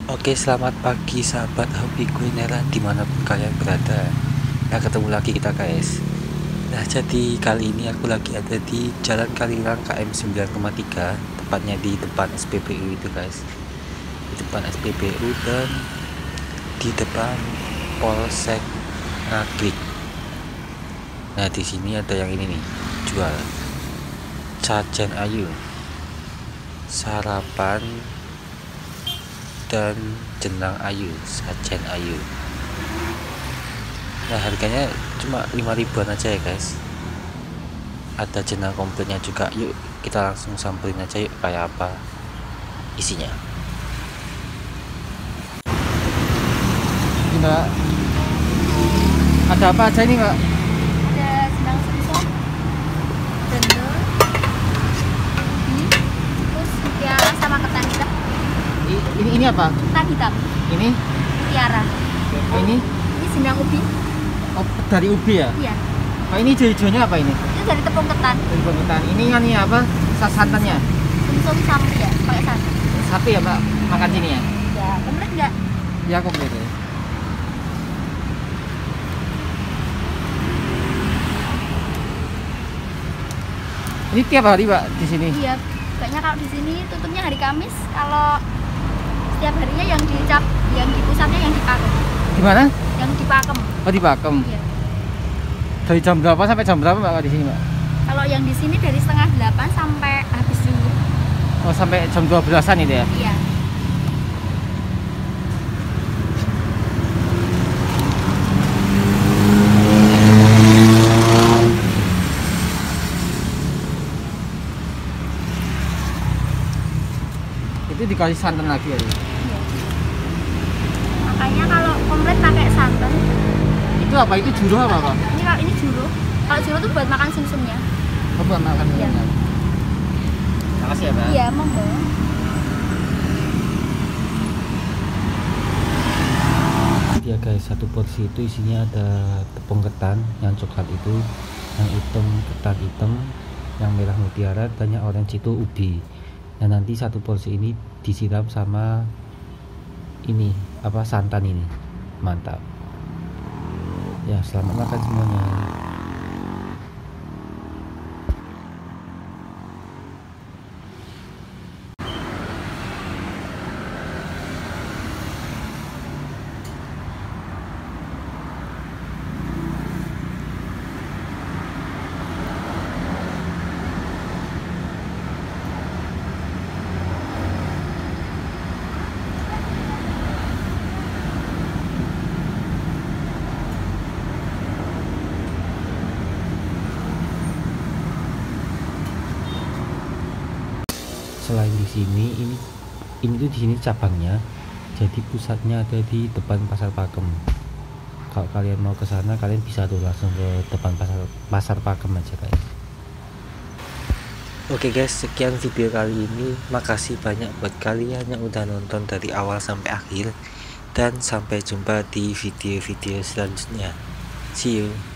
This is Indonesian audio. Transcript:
Oke, selamat pagi sahabat hobi kulineran dimanapun kalian berada. Nah, ketemu lagi kita guys. Nah, jadi kali ini aku lagi ada di Jalan Kaliurang KM 9,3, tepatnya di depan SPBU itu guys. Di depan SPBU dan di depan Polsek Ngaglik. Nah, di sini ada yang ini nih, jual Cajen Ayu, sarapan dan jenang ayu, sajen ayu. Nah, harganya cuma 5 ribuan aja ya guys. Ada jenang kompletnya juga. Yuk kita langsung samperin aja yuk, kayak apa isinya. Ini Mbak, ada apa aja ini Mbak? Ada jenang sumsum, dendeng, ubi, terus mutiara sama ketan hitam. Ini apa? Ketan hitam, Ini? mutiara. Ini? Ini jenang ubi. Oh, dari ubi ya? Iya. Oh, ini hijau-hijaunya apa ini? Itu dari tepung ketan. Dari ketan. Ini kan ini apa? Santannya? Sumsum sapi ya, pakai santan. Sapi ya Mbak? Makan sini ya? Ya, komplit nggak? Ya komplit ya. Ini tiap hari Mbak di sini? Iya. Kayaknya kalau di sini tutupnya hari Kamis. Kalau setiap harinya yang di pusatnya yang di Pakem. Di mana? Yang di Pakem. Oh, di Pakem. Iya. Dari jam berapa sampai jam berapa Mbak di sini Mbak? Kalau yang di sini dari setengah 8 sampai habis dulu. Oh, sampai jam 12-an itu ya? Iya. Itu dikasih santan lagi ya? Iya. Makanya kalau komplit pakai santan. Itu apa? Itu juru apa Pak? Ini juru. Kalau juru tuh buat makan sumsumnya. Oh, buat makan Iya. minumnya. Makasih ya Mbak. Iya, monggo. Ya guys, satu porsi itu isinya ada tepung ketan yang coklat itu, yang hitam ketan hitam, yang merah mutiara, dan yang orange itu ubi. Nah, nanti satu porsi ini disiram sama ini apa, santan ini. Mantap ya, selamat makan semuanya. Selain di sini, ini tuh di sini cabangnya, jadi pusatnya ada di depan pasar Pakem. Kalau kalian mau ke sana, kalian bisa tuh langsung ke depan pasar Pakem aja guys. Oke guys, sekian video kali ini. Makasih banyak buat kalian yang udah nonton dari awal sampai akhir, dan sampai jumpa di video-video selanjutnya. See you.